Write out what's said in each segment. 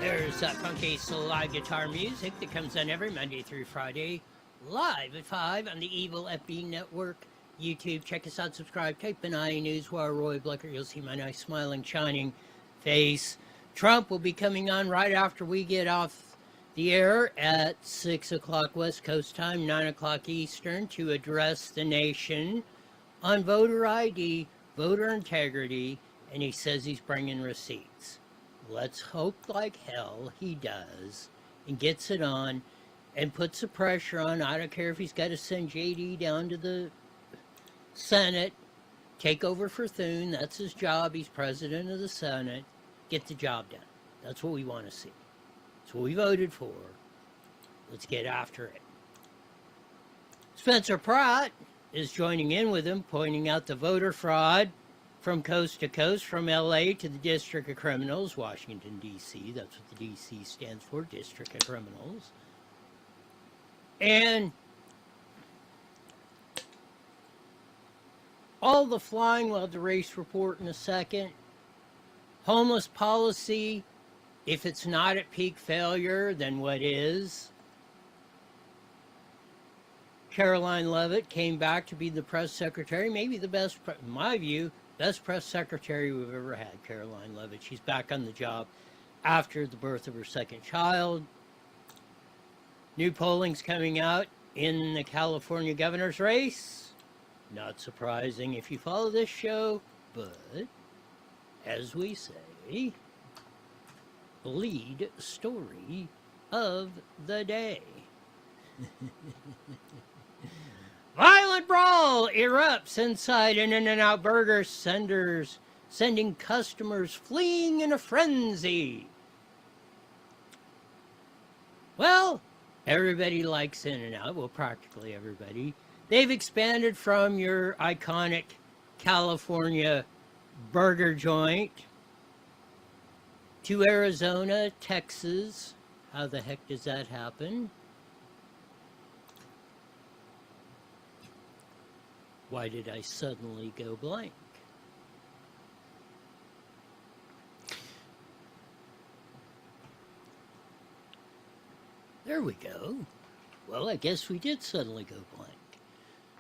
There's that funky slide guitar music that comes on every Monday through Friday, live at 5 on the Evil FB Network, YouTube. Check us out, subscribe, type in Newswire, Roy Blecker. You'll see my nice smiling, shining face. Trump will be coming on right after we get off the air at 6 o'clock West Coast time, 9 o'clock Eastern, to address the nation on voter ID, voter integrity, and he says he's bringing receipts. Let's hope like hell he does and gets it on and puts the pressure on. I don't care if he's got to send JD down to the Senate, take over for Thune. That's his job. He's president of the Senate. Get the job done. That's what we want to see. That's what we voted for. Let's get after it. Spencer Pratt is joining in with him, pointing out the voter fraud from coast to coast, from LA to the District of Criminals, Washington, D.C. That's what the D.C. stands for, District of Criminals. And all the flying, we'll have the race report in a second. Homeless policy, if it's not at peak failure, then what is? Caroline Leavitt came back to be the press secretary, maybe the best, in my view, best press secretary we've ever had, Caroline Leavitt. She's back on the job after the birth of her second child. New polling's coming out in the California governor's race. Not surprising if you follow this show, but as we say, lead story of the day. Violent brawl erupts inside an In-N-Out Burger, sending customers fleeing in a frenzy. Well, everybody likes In-N-Out. Well, practically everybody. They've expanded from your iconic California burger joint to Arizona, Texas. How the heck does that happen? Why did I suddenly go blank? There we go. Well, I guess we did suddenly go blank.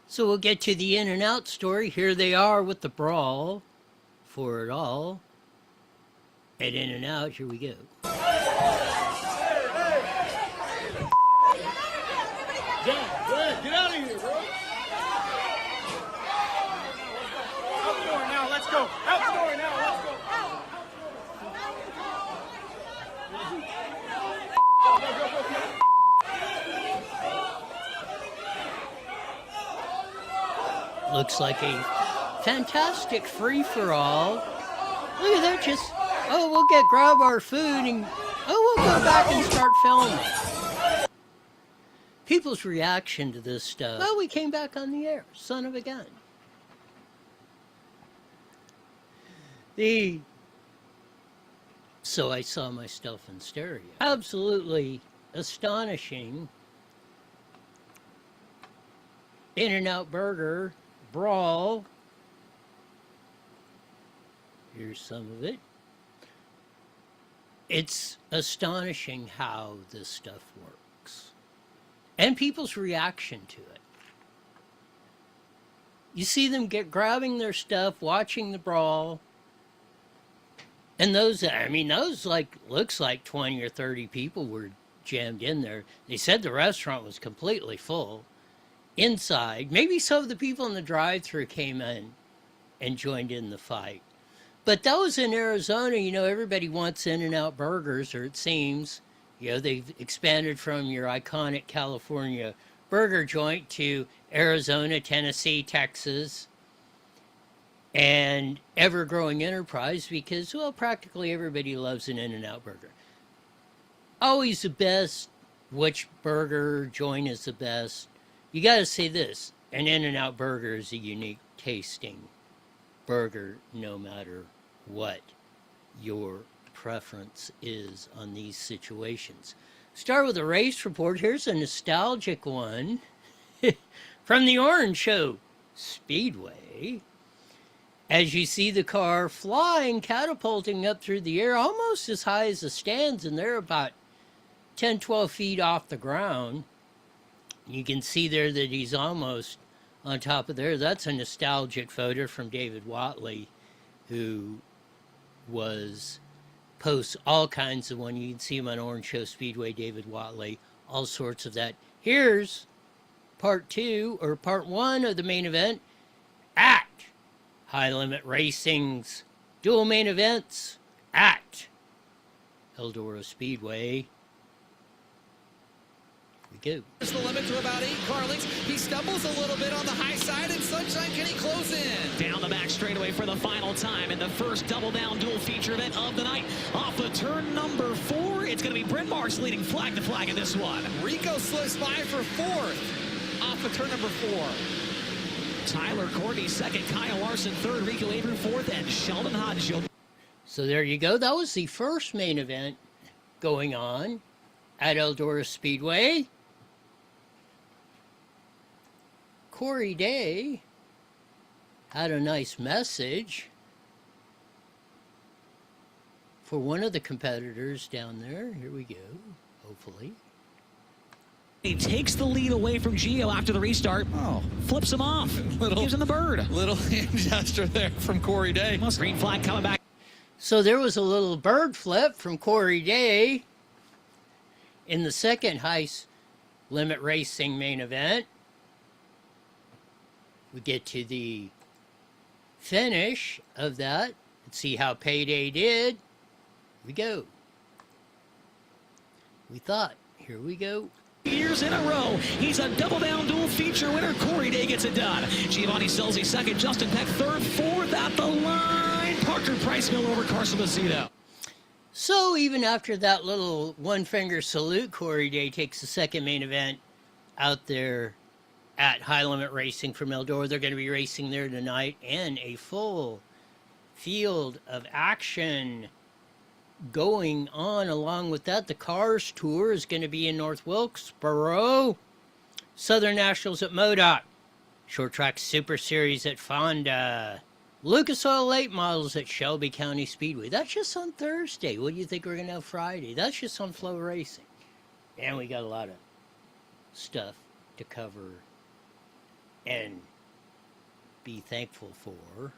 So we'll get to the In-N-Out story. Here they are with the brawl for it all. At In-N-Out, here we go. Get out of here, bro. Out the door now, let's go. Out the door now, let's go. Looks like a fantastic free-for-all. Look at that, just, we'll grab our food and, we'll go back and start filming. People's reaction to this stuff, well, we came back on the air, son of a gun. So I saw myself in stereo. Absolutely astonishing. In-N-Out Burger brawl. Here's some of it. It's astonishing how this stuff works. And people's reaction to it. You see them grabbing their stuff, watching the brawl. And those looks like 20 or 30 people were jammed in there. They said the restaurant was completely full. Inside, maybe some of the people in the drive-thru came in and joined in the fight. But those in Arizona, everybody wants In-N-Out burgers, or it seems. They've expanded from your iconic California burger joint to Arizona, Tennessee, Texas, and ever-growing enterprise because, well, practically everybody loves an In-N-Out burger. Always the best. Which burger joint is the best? You got to say this. An In-N-Out burger is a unique tasting burger no matter what your preference is on these situations. Start with a race report. Here's a nostalgic one from the Orange Show Speedway. as you see the car flying, catapulting up through the air, almost as high as the stands, and they're about 10, 12 feet off the ground. You can see there that he's almost on top of there. That's a nostalgic photo from David Watley, who posts all kinds of one. You can see him on Orange Show Speedway, David Watley, all sorts of that. Here's part 2 or part 1 of the main event at High Limit Racing's dual main events at Eldora Speedway. Here we go. There's the limit to about 8 car lengths. He stumbles a little bit on the high side, and Sunshine, can he close in? Down the back straightaway for the final time in the first double-down dual feature event of the night. Off the turn number 4, it's going to be Bryn Marks leading flag to flag in this one. Rico slips by for 4th off of turn number 4. Tyler Courtney second, Kyle Larson third, Rico Abreu fourth, and Sheldon Hodge. So there you go. That was the first main event going on at Eldora Speedway. Corey Day had a nice message for one of the competitors down there. Here we go, hopefully. He takes the lead away from Gio after the restart. Oh. Flips him off. Gives him the bird. Little hand gesture there from Corey Day. Green flag coming back. So there was a little bird flip from Corey Day in the second High Limit Racing main event. We get to the finish of that. Let's see how Payday did. Here we go. We thought, here we go. Years in a row, he's a double-down dual feature winner. Corey Day gets it done. Giovanni Scelzi second, Justin Peck third, fourth at the line. Parker Price Mill over Carson Macedo. So even after that little one-finger salute, Corey Day takes the second main event out there at High Limit Racing from Eldora. They're going to be racing there tonight, and a full field of action going on. Along with that, the Cars Tour is going to be in North Wilkesboro, Southern Nationals at MoDOT, Short Track Super Series at Fonda, Lucas Oil Late Models at Shelby County Speedway. That's just on Thursday. What do you think we're going to have Friday? That's just on Flow Racing. And we got a lot of stuff to cover and be thankful for.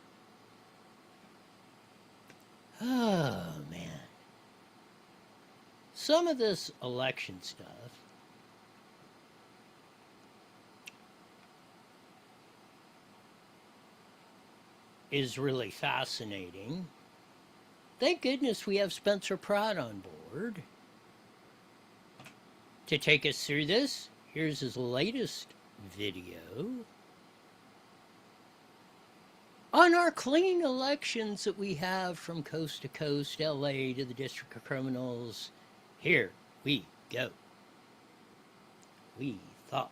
Oh, man. Some of this election stuff is really fascinating. Thank goodness we have Spencer Pratt on board to take us through this. Here's his latest video on our clean elections that we have from coast to coast, LA to the District of Criminals. Here we go. We thought.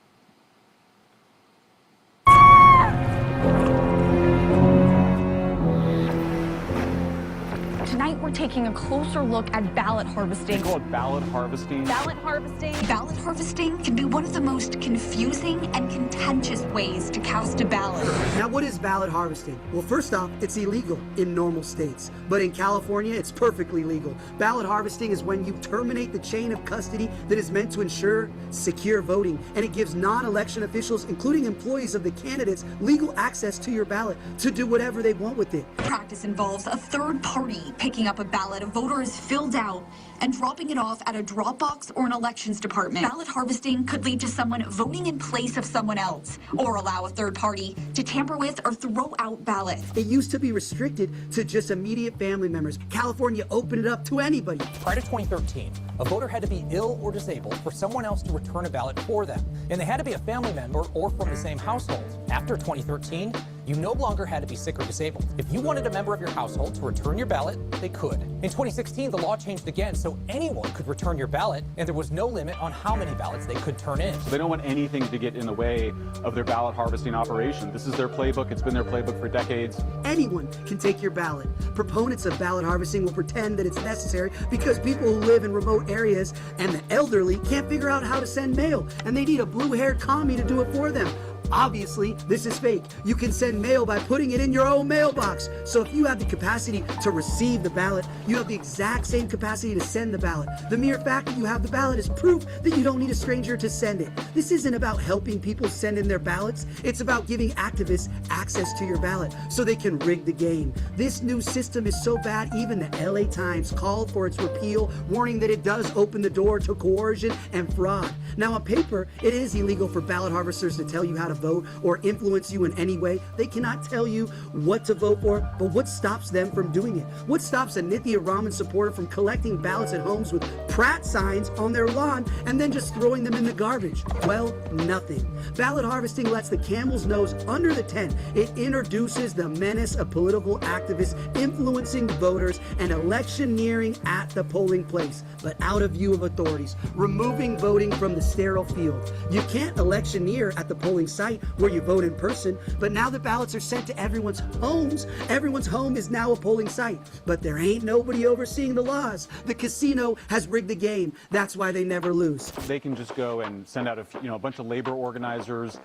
Tonight, we're taking a closer look at ballot harvesting. They call it ballot harvesting. Ballot harvesting. Ballot harvesting can be one of the most confusing and contentious ways to cast a ballot. Now, what is ballot harvesting? Well, first off, it's illegal in normal states, but in California, it's perfectly legal. Ballot harvesting is when you terminate the chain of custody that is meant to ensure secure voting, and it gives non-election officials, including employees of the candidates, legal access to your ballot to do whatever they want with it. Practice involves a third party picking up a ballot a voter has filled out and dropping it off at a drop box or an elections department. Ballot harvesting could lead to someone voting in place of someone else, or allow a third party to tamper with or throw out ballots. It used to be restricted to just immediate family members. California opened it up to anybody. Prior to 2013, a voter had to be ill or disabled for someone else to return a ballot for them, and they had to be a family member or from the same household. After 2013, you no longer had to be sick or disabled. If you wanted a member of your household to return your ballot, they could. In 2016, the law changed again, so anyone could return your ballot, and there was no limit on how many ballots they could turn in. They don't want anything to get in the way of their ballot harvesting operation. This is their playbook. It's been their playbook for decades. Anyone can take your ballot. Proponents of ballot harvesting will pretend that it's necessary because people who live in remote areas and the elderly can't figure out how to send mail, and they need a blue-haired commie to do it for them. Obviously, this is fake. You can send mail by putting it in your own mailbox. So if you have the capacity to receive the ballot, you have the exact same capacity to send the ballot. The mere fact that you have the ballot is proof that you don't need a stranger to send it. This isn't about helping people send in their ballots. It's about giving activists access to your ballot so they can rig the game. This new system is so bad, even the LA Times called for its repeal, warning that it does open the door to coercion and fraud. Now, on paper, it is illegal for ballot harvesters to tell you how to vote or influence you in any way. They cannot tell you what to vote for, but what stops them from doing it? What stops a Nithya Raman supporter from collecting ballots at homes with Pratt signs on their lawn and then just throwing them in the garbage? Well, nothing. Ballot harvesting lets the camel's nose under the tent. It introduces the menace of political activists influencing voters and electioneering at the polling place, but out of view of authorities, removing voting from the sterile field. You can't electioneer at the polling site where you vote in person, but now the ballots are sent to everyone's homes. Everyone's home is now a polling site, but there ain't nobody overseeing the laws. The casino has rigged the game. That's why they never lose. They can just go and send out a bunch of labor organizers,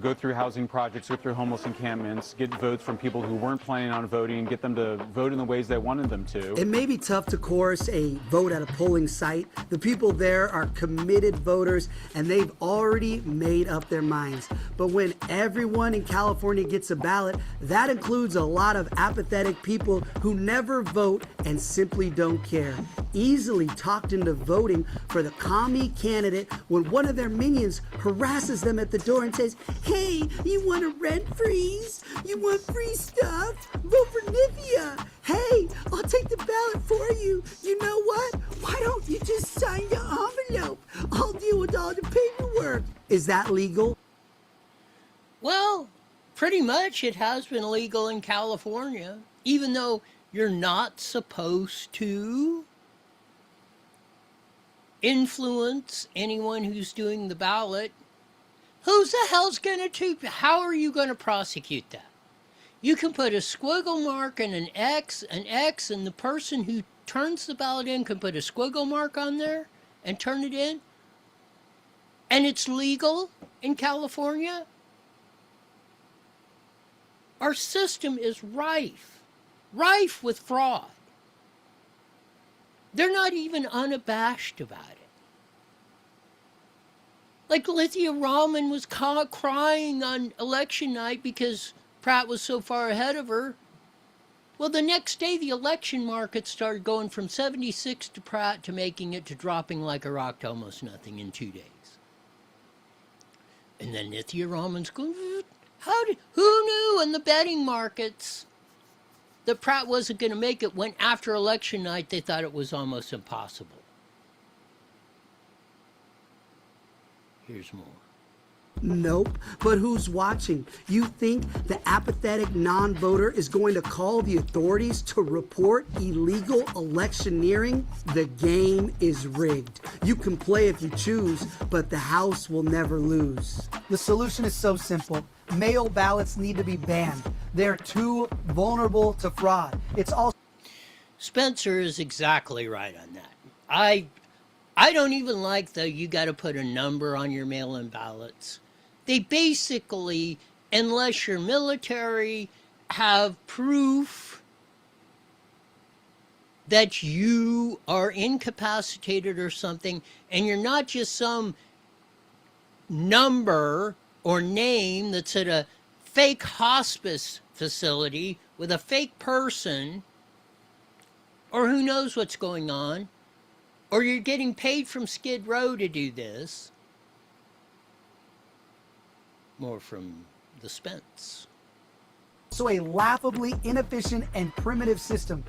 go through housing projects, go through homeless encampments, get votes from people who weren't planning on voting, and get them to vote in the ways they wanted them to. It may be tough to coerce a vote at a polling site. The people there are committed voters, and they've already made up their minds. But when everyone in California gets a ballot, that includes a lot of apathetic people who never vote and simply don't care. Easily talked into voting for the commie candidate when one of their minions harasses them at the door and says, "Hey, you want a rent freeze? You want free stuff? Vote for Nithya. Hey, I'll take the ballot for you. You know what? Why don't you just sign your envelope? I'll deal with all the paperwork." Is that legal? Well, pretty much it has been legal in California, even though you're not supposed to influence anyone who's doing the ballot. Who's the hell's gonna how are you gonna prosecute that? You can put a squiggle mark and an X, and the person who turns the ballot in can put a squiggle mark on there and turn it in, and it's legal in California? Our system is rife with fraud. They're not even unabashed about it. Like Nithya Raman was crying on election night because Pratt was so far ahead of her. Well, the next day, the election market started going from 76 to Pratt to making it to dropping like a rock to almost nothing in 2 days. And then Nithya Raman's going, who knew in the betting markets that Pratt wasn't going to make it when after election night they thought it was almost impossible? Here's more. Nope, but who's watching? You think the apathetic non-voter is going to call the authorities to report illegal electioneering? The game is rigged. You can play if you choose, but the House will never lose. The solution is so simple. Mail ballots need to be banned. They're too vulnerable to fraud. It's all... Spencer is exactly right on that. I don't even like the you got to put a number on your mail-in ballots. They basically, unless you're military, have proof that you are incapacitated or something, and you're not just some number or name that's at a fake hospice facility with a fake person, or who knows what's going on, or you're getting paid from Skid Row to do this. More from the Spence. So a laughably inefficient and primitive system.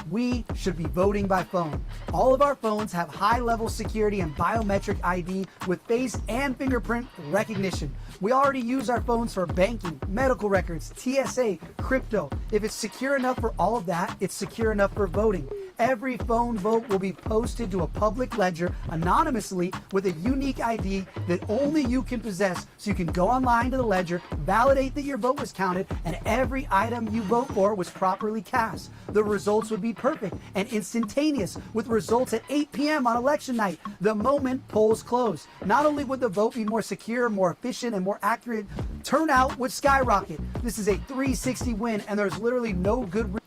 We should be voting by phone. All of our phones have high-level security and biometric ID with face and fingerprint recognition. We already use our phones for banking, medical records, TSA, crypto. If it's secure enough for all of that, it's secure enough for voting. Every phone vote will be posted to a public ledger anonymously with a unique ID that only you can possess, so you can go online to the ledger, validate that your vote was counted, and every item you vote for was properly cast. The results would be perfect and instantaneous, with results at 8 p.m. on election night, the moment polls close. Not only would the vote be more secure, more efficient, and more accurate turnout would skyrocket. This is a 360 win, and there's literally no good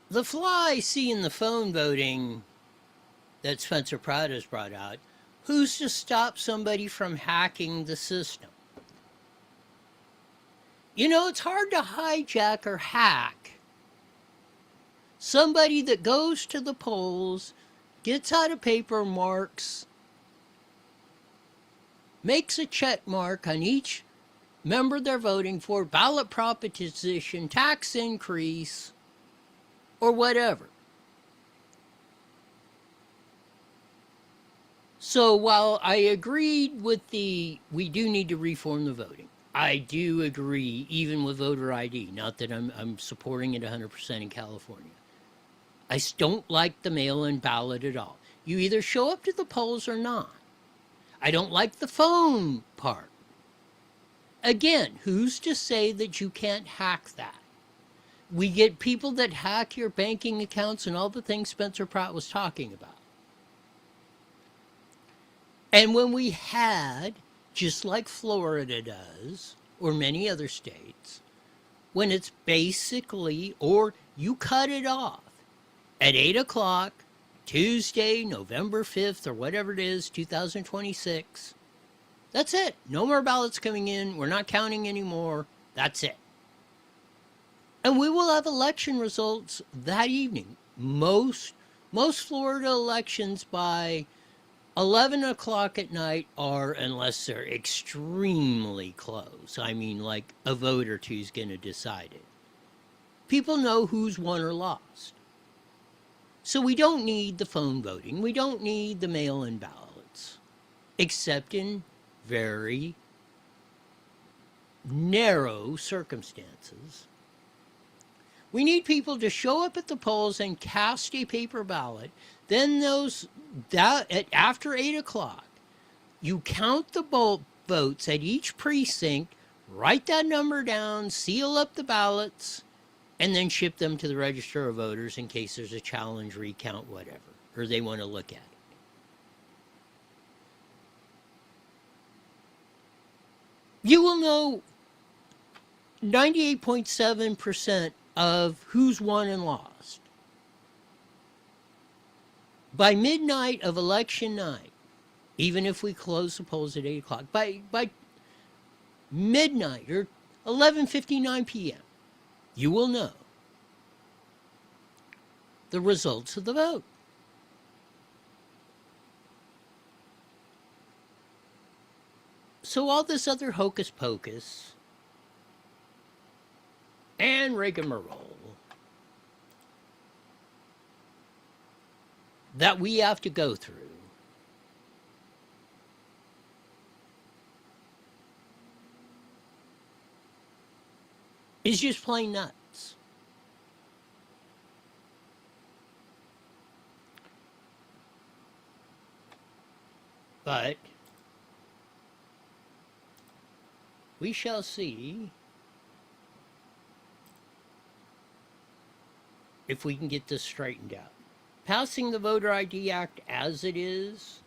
The flaw I see in the phone voting that Spencer Pratt has brought out, who's to stop somebody from hacking the system? You know, it's hard to hijack or hack somebody that goes to the polls, gets out a paper, marks, makes a check mark on each member they're voting for, ballot proposition, tax increase, or whatever. So while I agreed with we do need to reform the voting, I do agree even with voter ID, not that I'm supporting it 100% in California. I don't like the mail-in ballot at all. You either show up to the polls or not. I don't like the phone part. Again, who's to say that you can't hack that? We get people that hack your banking accounts and all the things Spencer Pratt was talking about. And when we had, just like Florida does, or many other states, when it's basically, or you cut it off at 8 o'clock, Tuesday, November 5th, or whatever it is, 2026, that's it. No more ballots coming in. We're not counting anymore. That's it. And we will have election results that evening. Most Florida elections by 11 o'clock at night are, unless they're extremely close. I mean, like a vote or two is going to decide it. People know who's won or lost. So we don't need the phone voting. We don't need the mail-in ballots, except in very narrow circumstances. We need people to show up at the polls and cast a paper ballot. Then after 8 o'clock, you count the votes at each precinct, write that number down, seal up the ballots, and then ship them to the Register of Voters in case there's a challenge, recount, whatever, or they want to look at it. You will know 98.7% of who's won and lost by midnight of election night, even if we close the polls at 8 o'clock. By midnight or 11:59 p.m., you will know the results of the vote. So all this other hocus pocus and rigmarole that we have to go through is just plain nuts. But we shall see if we can get this straightened out. Passing the Voter ID Act as it is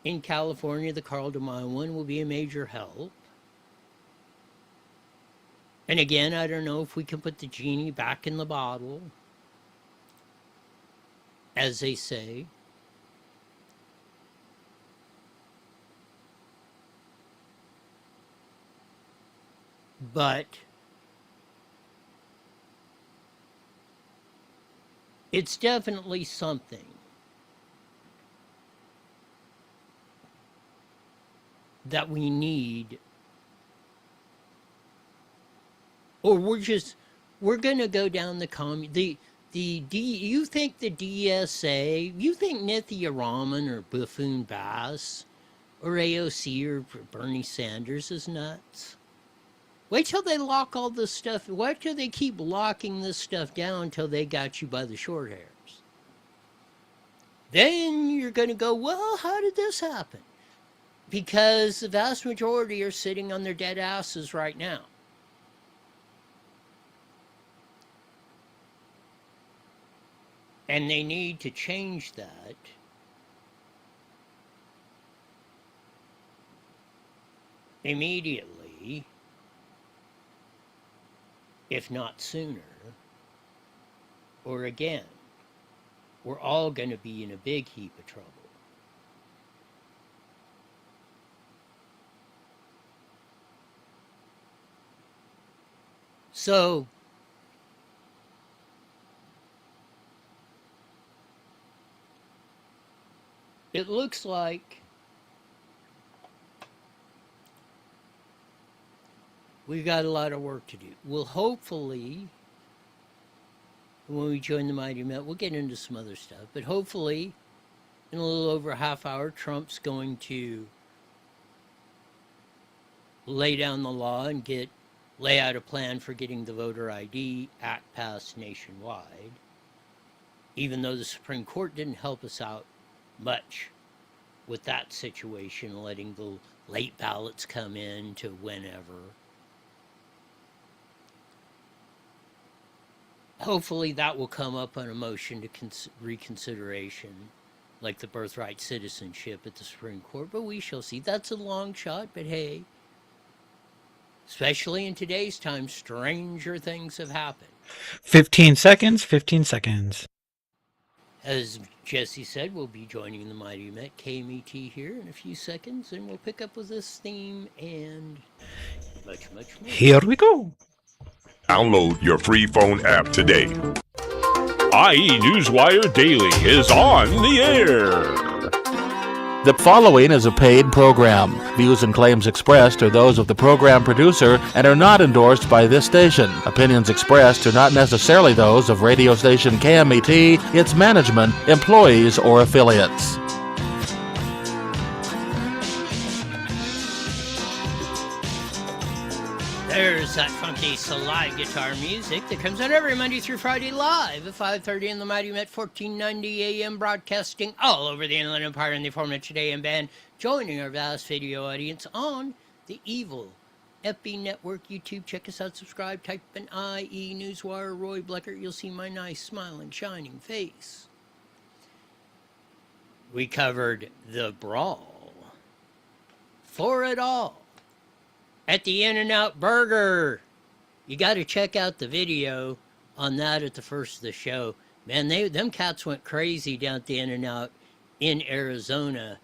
in California, the Carl DeMaio one, will be a major help. And again, I don't know if we can put the genie back in the bottle, as they say. But it's definitely something that we need, or we're going to go down you think the DSA, you think Nithya Raman or Buffoon Bass or AOC or Bernie Sanders is nuts? Wait till they lock all this stuff. Wait till they keep locking this stuff down until they got you by the short hairs. Then you're going to go, well, how did this happen? Because the vast majority are sitting on their dead asses right now. And they need to change that immediately, if not sooner, or again, we're all going to be in a big heap of trouble. So, it looks like we've got a lot of work to do. We'll hopefully, when we join the Mighty Met, we'll get into some other stuff, but hopefully, in a little over a half hour, Trump's going to lay down the law and lay out a plan for getting the Voter ID Act passed nationwide, even though the Supreme Court didn't help us out much with that situation, letting the late ballots come in to whenever. Hopefully that will come up on a motion to reconsideration, like the birthright citizenship at the Supreme Court, but we shall see. That's a long shot, but hey, especially in today's time, stranger things have happened. 15 seconds, 15 seconds. As Jesse said, we'll be joining the Mighty Met KMET here in a few seconds, and we'll pick up with this theme and much, much more. Here we go. Download your free phone app today. IE Newswire Daily is on the air. The following is a paid program. Views and claims expressed are those of the program producer and are not endorsed by this station. Opinions expressed are not necessarily those of radio station KMET, its management, employees, or affiliates. There's that funky slide guitar music that comes out every Monday through Friday live at 5:30 in the Mighty Met 1490 AM, broadcasting all over the Inland Empire in the aforementioned AM band, joining our vast video audience on the Evil FB Network YouTube. Check us out, subscribe, type in IE Newswire, Roy Bleckert. You'll see my nice, smiling, shining face. We covered the brawl for it all at the In-N-Out Burger. You got to check out the video on that at the first of the show. Man, them cats went crazy down at the In-N-Out in Arizona.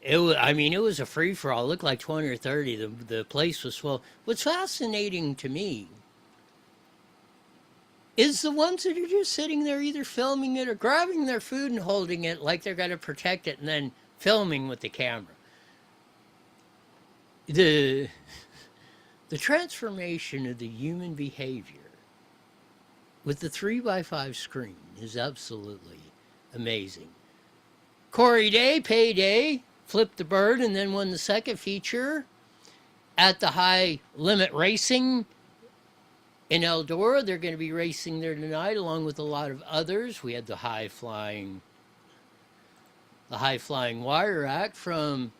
It was a free-for-all. It looked like 20 or 30. The place was full. What's fascinating to me is the ones that are just sitting there either filming it or grabbing their food and holding it like they're going to protect it and then filming with the camera. The transformation of the human behavior with the 3x5 screen is absolutely amazing. Corey Day, Payday, flipped the bird and then won the second feature at the High Limit Racing in Eldora. They're going to be racing there tonight along with a lot of others. We had the high flying wire act from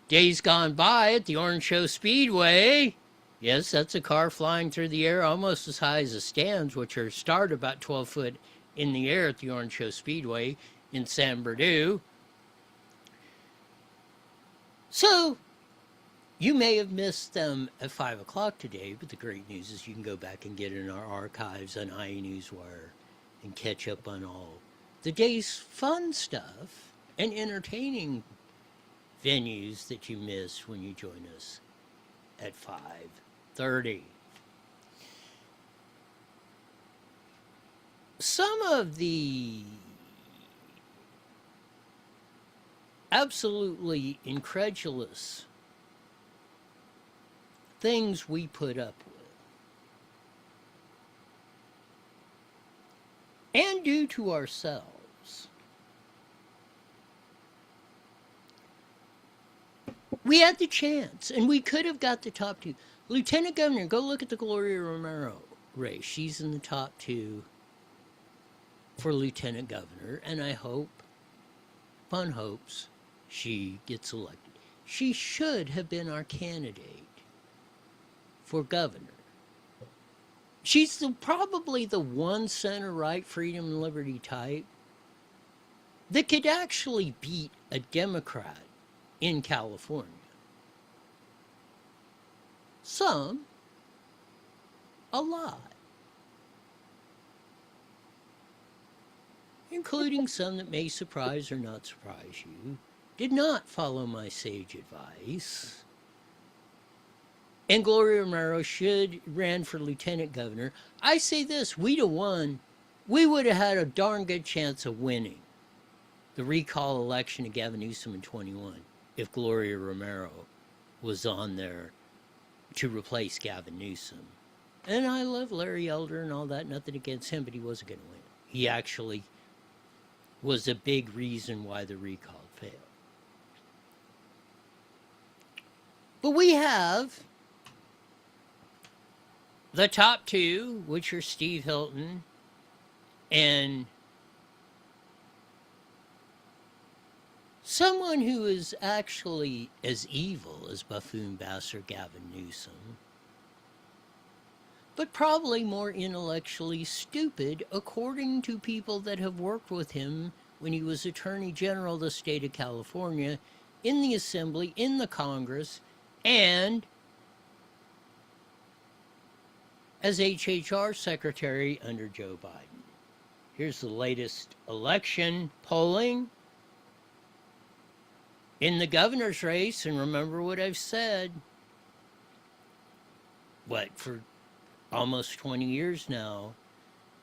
days gone by at the Orange Show Speedway. Yes, that's a car flying through the air almost as high as the stands, which are start about 12 foot in the air at the Orange Show Speedway in San Bernardino. So, you may have missed them at 5 o'clock today, but the great news is you can go back and get in our archives on IE Newswire and catch up on all the day's fun stuff and entertaining venues that you missed when you join us at 5:30. Some of the absolutely incredulous things we put up with and do to ourselves. We had the chance, and we could have got the top two. Lieutenant Governor, go look at the Gloria Romero race. She's in the top two for Lieutenant Governor, and I hope, upon hopes, she gets elected. She should have been our candidate for governor. She's probably the one center-right freedom and liberty type that could actually beat a Democrat in California. Some, a lot. Including some that may surprise or not surprise you, did not follow my sage advice. And Gloria Romero ran for lieutenant governor. I say this, we'd have won. We would have had a darn good chance of winning the recall election of Gavin Newsom in 21 if Gloria Romero was on there to replace Gavin Newsom. And I love Larry Elder and all that, nothing against him, but he wasn't going to win. He actually was a big reason why the recall failed. But we have the top two, which are Steve Hilton and someone who is actually as evil as buffoon bastard Gavin Newsom, but probably more intellectually stupid, according to people that have worked with him when he was Attorney General of the state of California, in the Assembly, in the Congress, and as HHR Secretary under Joe Biden. Here's the latest election polling in the governor's race, and remember what I've said, for almost 20 years now,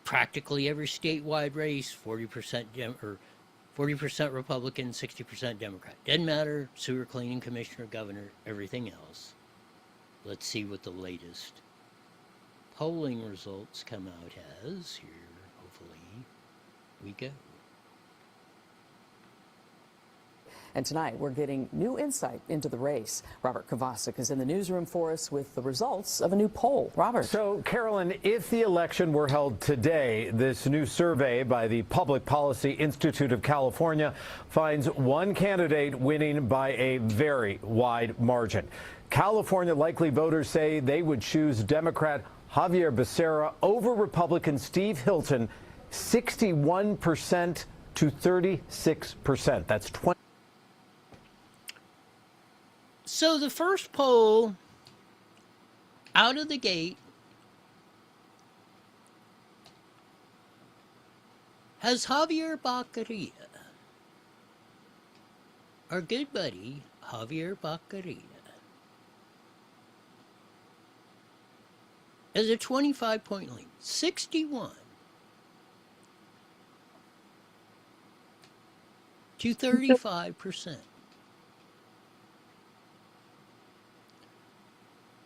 practically every statewide race, 40% Republican, 60% Democrat. Doesn't matter, sewer cleaning commissioner, governor, everything else. Let's see what the latest polling results come out as. Here, hopefully, we go. And tonight, we're getting new insight into the race. Robert Kovacic is in the newsroom for us with the results of a new poll. Robert. So, Carolyn, if the election were held today, this new survey by the Public Policy Institute of California finds one candidate winning by a very wide margin. California likely voters say they would choose Democrat Javier Becerra over Republican Steve Hilton, 61% to 36%. That's 20. So the first poll out of the gate has Javier Baccaria, our good buddy Javier Baccaria, as a 25-point lead, 61 to 35%.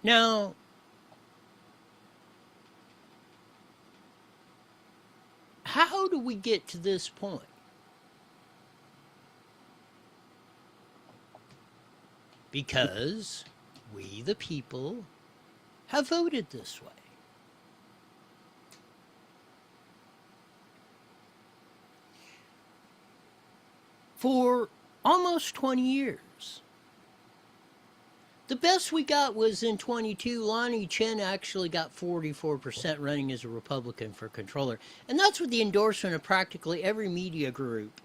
Now, how do we get to this point? Because we, the people, have voted this way. For almost 20 years. The best we got was in 22. Lonnie Chen actually got 44% running as a Republican for controller. And that's with the endorsement of practically every media group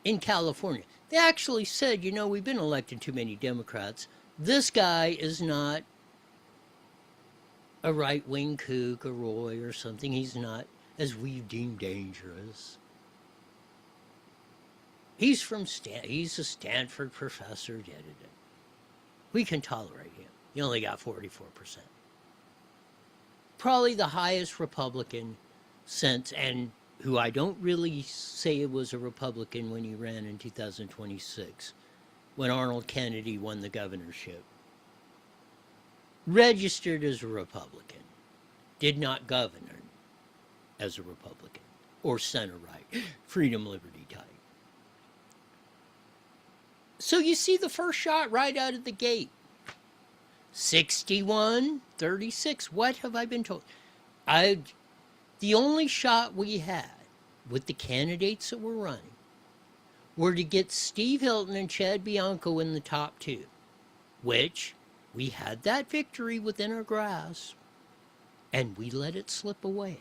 in California. They actually said, you know, we've been electing too many Democrats. This guy is not a right-wing kook, a Roy or something. He's not, as we've deemed, dangerous. He's a Stanford professor, We can tolerate him. He only got 44%. Probably the highest Republican since, and who I don't really say was a Republican when he ran in 2026, when Arnold Kennedy won the governorship. Registered as a Republican, did not govern as a Republican, or center-right, freedom, liberty type. So you see the first shot right out of the gate. 61-36. What have I been told? The only shot we had with the candidates that were running were to get Steve Hilton and Chad Bianco in the top two, which we had that victory within our grasp, and we let it slip away.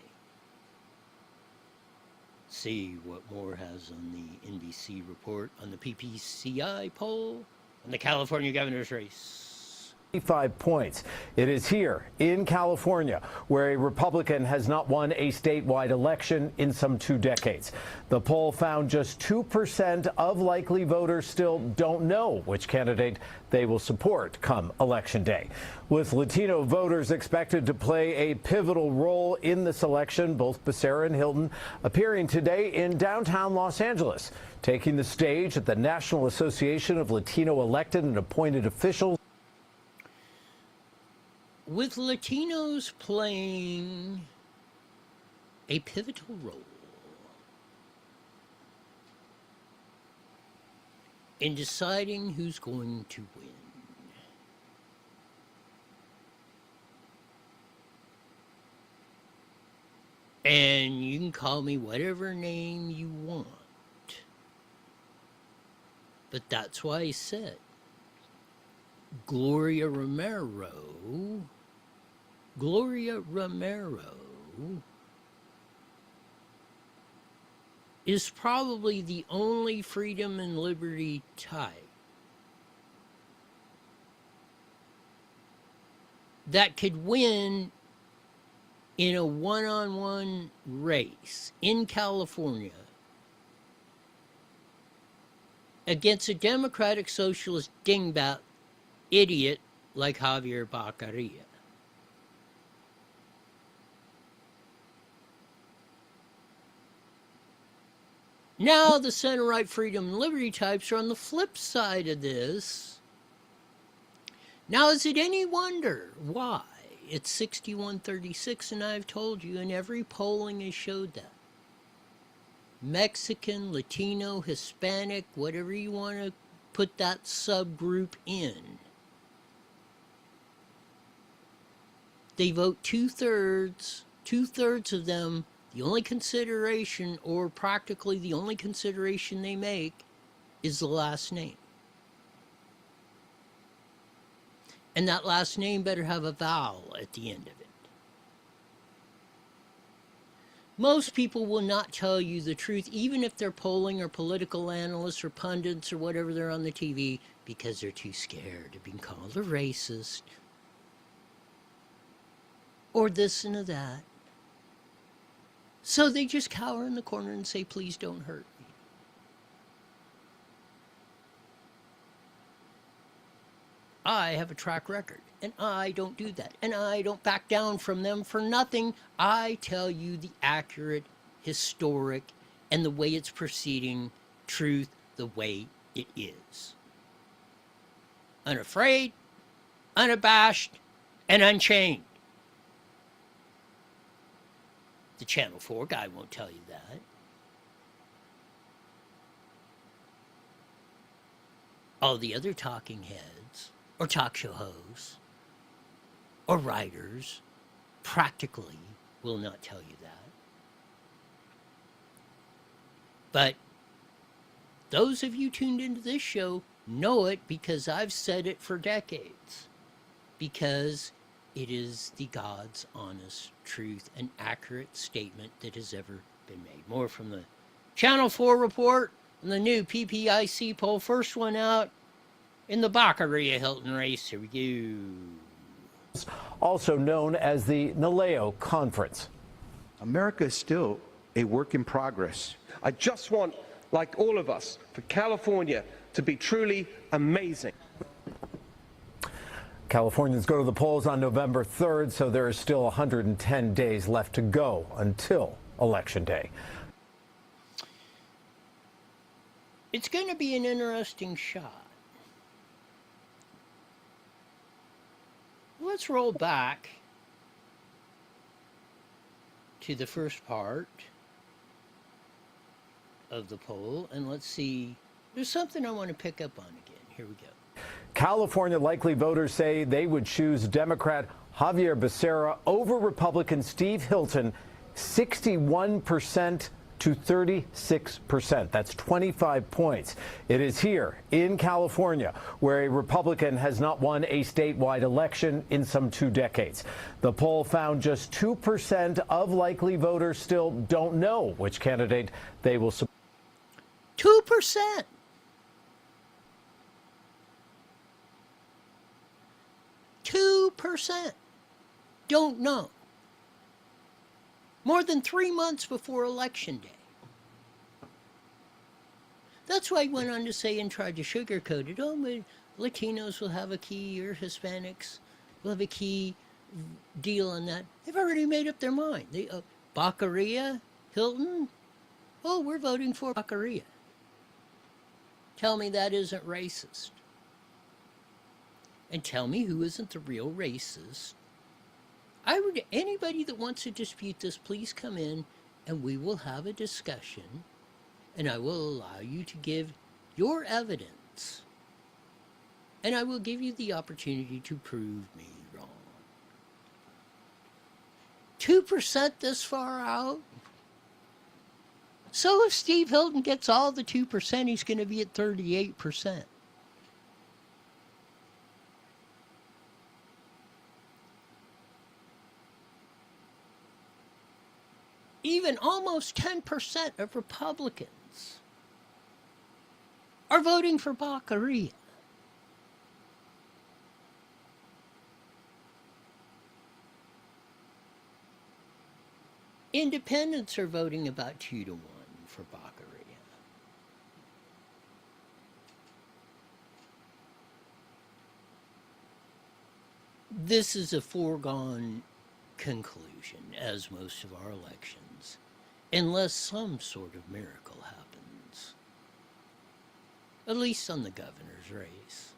See what Moore has on the NBC report on the PPCI poll on the California governor's race. 5 points. It is here in California where a Republican has not won a statewide election in some 2 decades. The poll found just 2% of likely voters still don't know which candidate they will support come Election Day. With Latino voters expected to play a pivotal role in this election, both Becerra and Hilton appearing today in downtown Los Angeles, taking the stage at the National Association of Latino Elected and Appointed Officials. With Latinos playing a pivotal role in deciding who's going to win. And you can call me whatever name you want. But that's why I said Gloria Romero is probably the only freedom and liberty type that could win in a one-on-one race in California against a Democratic Socialist dingbat idiot like Javier Baccaria. Now the center-right freedom and liberty types are on the flip side of this. Now, is it any wonder why it's 61-36, and I've told you, and every polling has showed that. Mexican, Latino, Hispanic, whatever you want to put that subgroup in. They vote two-thirds of them. The only consideration, or practically the only consideration they make, is the last name. And that last name better have a vowel at the end of it. Most people will not tell you the truth, even if they're polling or political analysts or pundits or whatever they're on the TV, because they're too scared of being called a racist or this and that. So they just cower in the corner and say, please don't hurt me. I have a track record, and I don't do that, and I don't back down from them for nothing. I tell you the accurate, historic, and the way it's proceeding, truth, the way it is. Unafraid, unabashed, and unchained. The Channel 4 guy won't tell you that. All the other talking heads, or talk show hosts, or writers, practically will not tell you that. But those of you tuned into this show know it because I've said it for decades. Because it is the God's honest truth and accurate statement that has ever been made. More from the Channel 4 report and the new PPIC poll. First one out in the Baccaria Hilton race. Here we go. Also known as the NALEO Conference. America is still a work in progress. I just want, like all of us, for California to be truly amazing. Californians go to the polls on November 3rd, so there is still 110 days left to go until Election Day. It's going to be an interesting shot. Let's roll back to the first part of the poll, and let's see. There's something I want to pick up on again. Here we go. California likely voters say they would choose Democrat Javier Becerra over Republican Steve Hilton, 61% to 36%. That's 25 points. It is here in California where a Republican has not won a statewide election in some 2 decades. The poll found just 2% of likely voters still don't know which candidate they will support. 2%. 2% don't know. More than 3 months before Election Day. That's why he went on to say and tried to sugarcoat it. Oh, but Latinos will have a key, or Hispanics will have a key deal on that. They've already made up their mind. Baccaria, Hilton, oh, we're voting for Baccaria. Tell me that isn't racist. And tell me who isn't the real racist. Anybody that wants to dispute this, please come in and we will have a discussion, and I will allow you to give your evidence, and I will give you the opportunity to prove me wrong. 2% this far out? So if Steve Hilton gets all the 2%, he's going to be at 38%. Even almost 10% of Republicans are voting for Baccaria. Independents are voting about 2-1 for Baccaria. This is a foregone conclusion, as most of our elections, unless some sort of miracle happens. At least on the governor's race.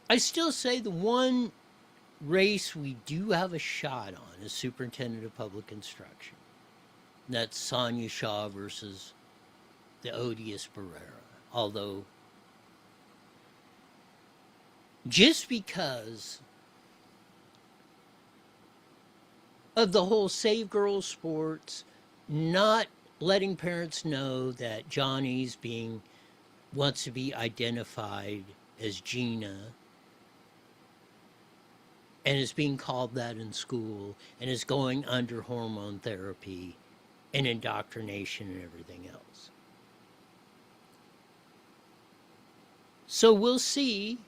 I still say the one race we do have a shot on is Superintendent of Public Instruction. That's Sonia Shaw versus the odious Barrera. Although, just because of the whole Save Girls Sports, not letting parents know that Johnny's wants to be identified as Gina, and is being called that in school, and is going under hormone therapy and indoctrination and everything else. So we'll see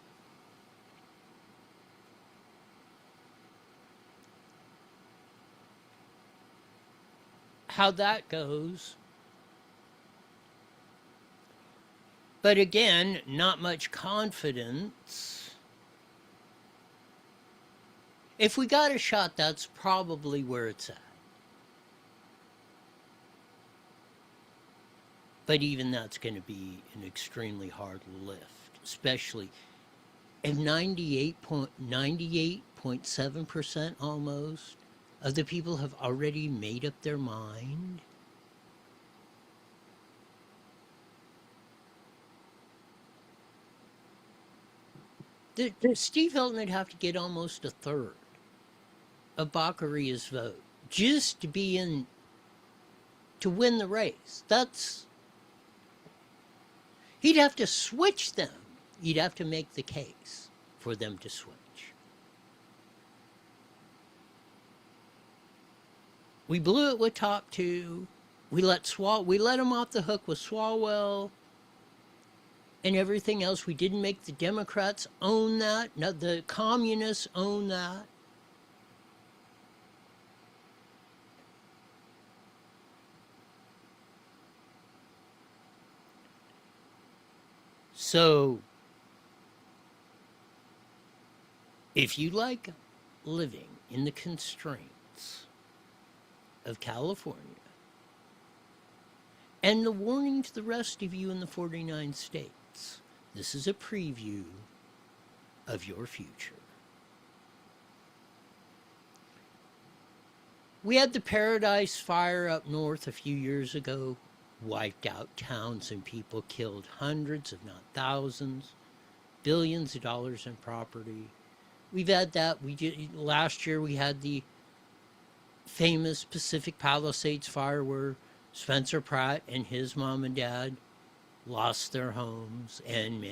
how that goes. But again, not much confidence. If we got a shot, that's probably where it's at. But even that's going to be an extremely hard lift, especially if 98.7% almost of the people have already made up their mind. Steve Hilton would have to get almost a third of Baccaria's vote just to be to win the race. He'd have to switch them. You'd have to make the case for them to switch. We blew it with top two. We let him off the hook with Swalwell and everything else. We didn't make the Democrats own that. No, the communists own that. So, if you like living in the constraints of California, and the warning to the rest of you in the 49 states, this is a preview of your future. We had the Paradise Fire up north a few years ago, wiped out towns and people, killed hundreds, if not thousands, billions of dollars in property. We've had that. Last year we had the famous Pacific Palisades fire where Spencer Pratt and his mom and dad lost their homes, and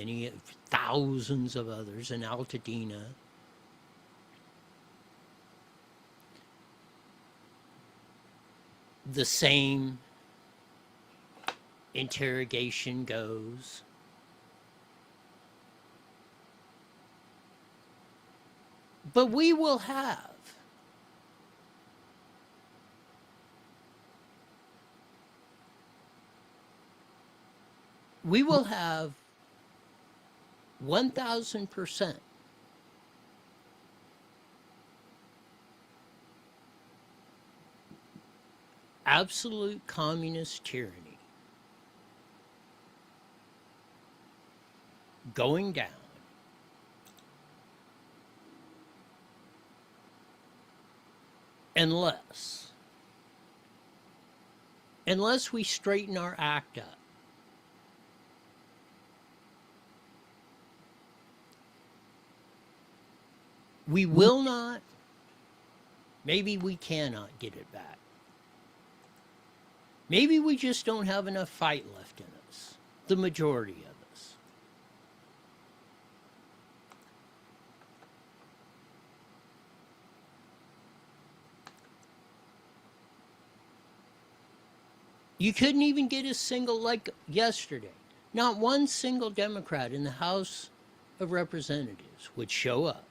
thousands of others in Altadena. The same interrogation goes But we will have we will have 1,000% absolute communist tyranny going down unless we straighten our act up. We will not, maybe we cannot get it back. Maybe we just don't have enough fight left in us, the majority of us. You couldn't even get a single, like yesterday, not one single Democrat in the House of Representatives would show up.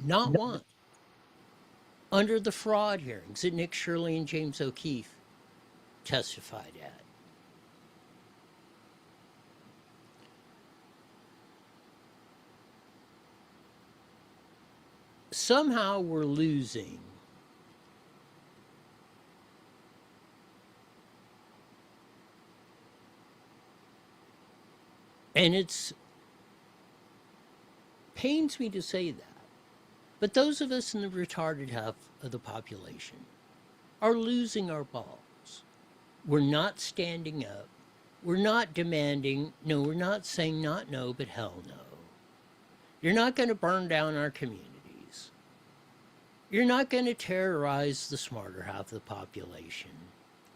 Not one. Under the fraud hearings that Nick Shirley and James O'Keefe testified at. Somehow we're losing and it's pains me to say that. But those of us in the retarded half of the population are losing our balls. We're not standing up. We're not demanding, no, we're not saying not no, but hell no. You're not going to burn down our communities. You're not going to terrorize the smarter half of the population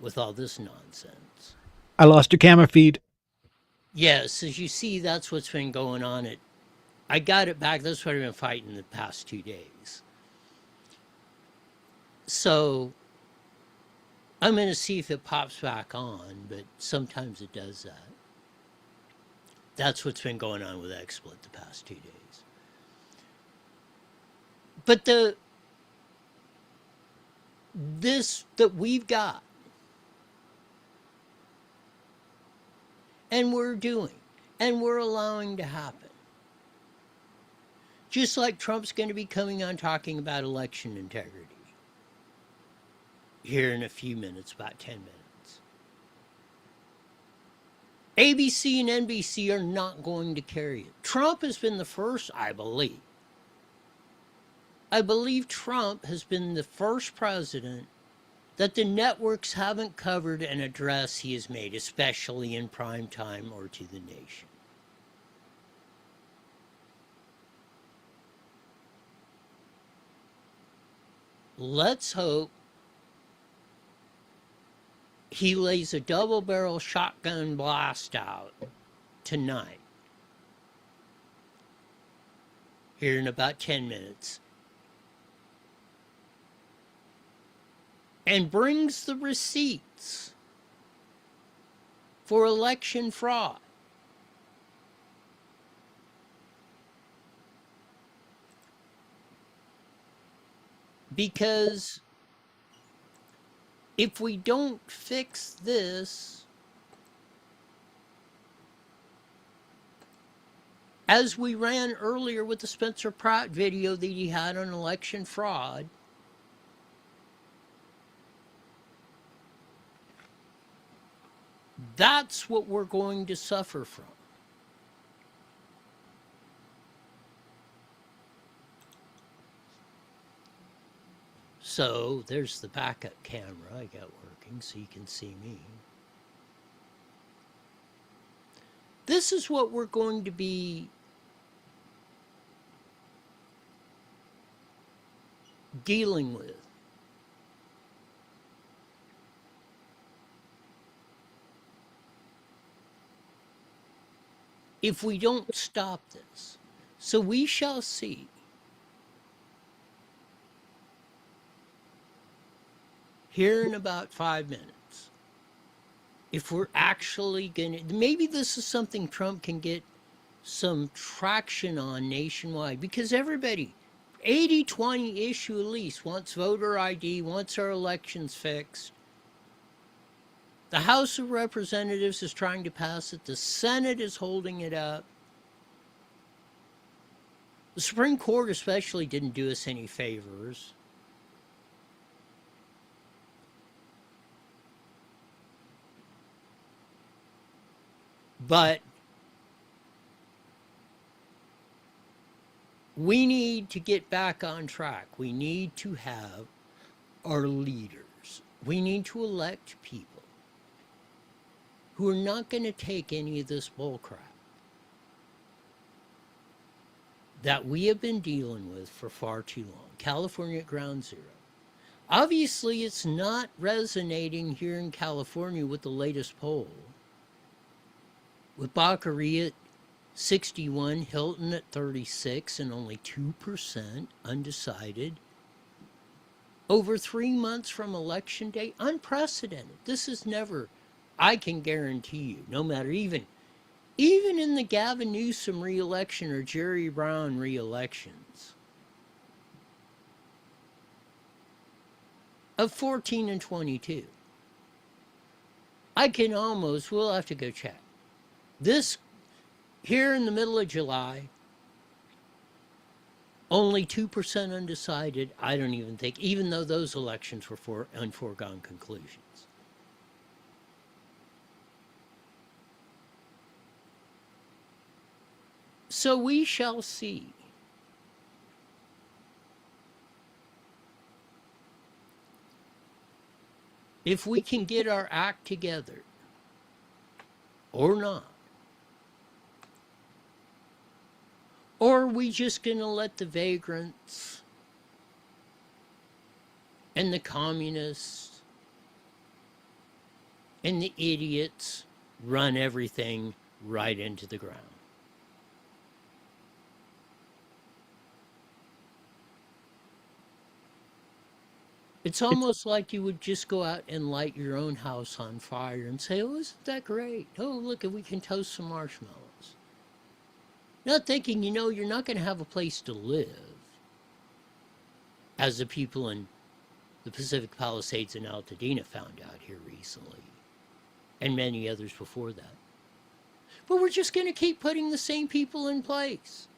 with all this nonsense. I lost your camera feed. Yes, as you see, that's what's been going on at I got it back. That's what I've been fighting the past 2 days. So I'm going to see if it pops back on, but sometimes it does that. That's what's been going on with XSplit the past 2 days. But this that we've got and we're doing and we're allowing to happen. Just like Trump's going to be coming on talking about election integrity here in a few minutes, about 10 minutes. ABC and NBC are not going to carry it. Trump has been the first, I believe. I believe Trump has been the first president that the networks haven't covered an address he has made, especially in prime time or to the nation. Let's hope he lays a double-barrel shotgun blast out tonight, here in about 10 minutes, and brings the receipts for election fraud. Because if we don't fix this, as we ran earlier with the Spencer Pratt video that he had on election fraud, that's what we're going to suffer from. So there's the backup camera I got working so you can see me. This is what we're going to be dealing with. If we don't stop this. So we shall see. Here in about 5 minutes. if we're actually going to, maybe this is something Trump can get some traction on nationwide, because everybody, 80-20 issue at least, wants voter ID, wants our elections fixed. The House of Representatives is trying to pass it. The Senate is holding it up. The Supreme Court especially didn't do us any favors. But we need to get back on track. We need to have our leaders. We need to elect people who are not going to take any of this bullcrap that we have been dealing with for far too long. California at ground zero. Obviously, it's not resonating here in California with the latest poll. With Baccarat at 61, Hilton at 36, and only 2% undecided. Over 3 months from election day, unprecedented. This is never, I can guarantee you, no matter even in the Gavin Newsom re-election or Jerry Brown re-elections, of 14 and 22. I can almost, we'll have to go check. This, here in the middle of July, only 2% undecided. I don't even think, even though those elections were foregone conclusions. So we shall see. If we can get our act together or not. Or are we just going to let the vagrants and the communists and the idiots run everything right into the ground? It's almost like you would just go out and light your own house on fire and say, oh, isn't that great? Oh, look, we can toast some marshmallows. Not thinking, you're not going to have a place to live, as the people in the Pacific Palisades and Altadena found out here recently, and many others before that. But we're just going to keep putting the same people in place.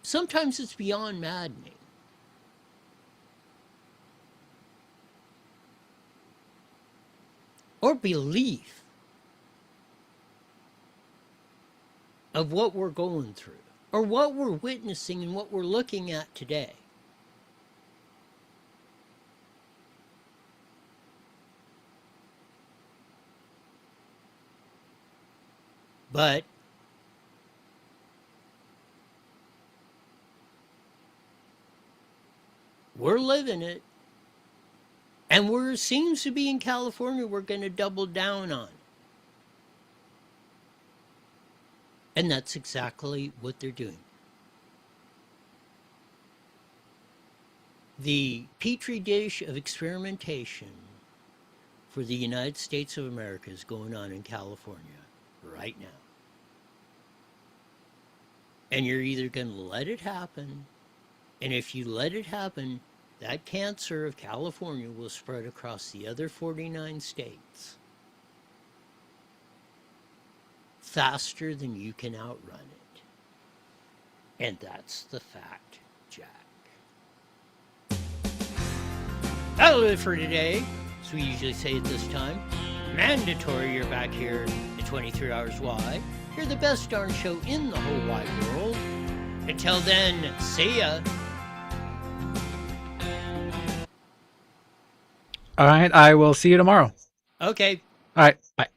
Sometimes it's beyond maddening. Or belief of what we're going through, or what we're witnessing and what we're looking at today. But we're living it. And seems to be in California, we're going to double down on. And that's exactly what they're doing. The petri dish of experimentation for the United States of America is going on in California right now. And you're either going to let it happen, and if you let it happen, that cancer of California will spread across the other 49 states faster than you can outrun it. And that's the fact, Jack. That'll do it for today. As we usually say at this time, mandatory you're back here at 23 Hours Wide. You're the best darn show in the whole wide world. Until then, see ya. All right, I will see you tomorrow. Okay. All right, bye.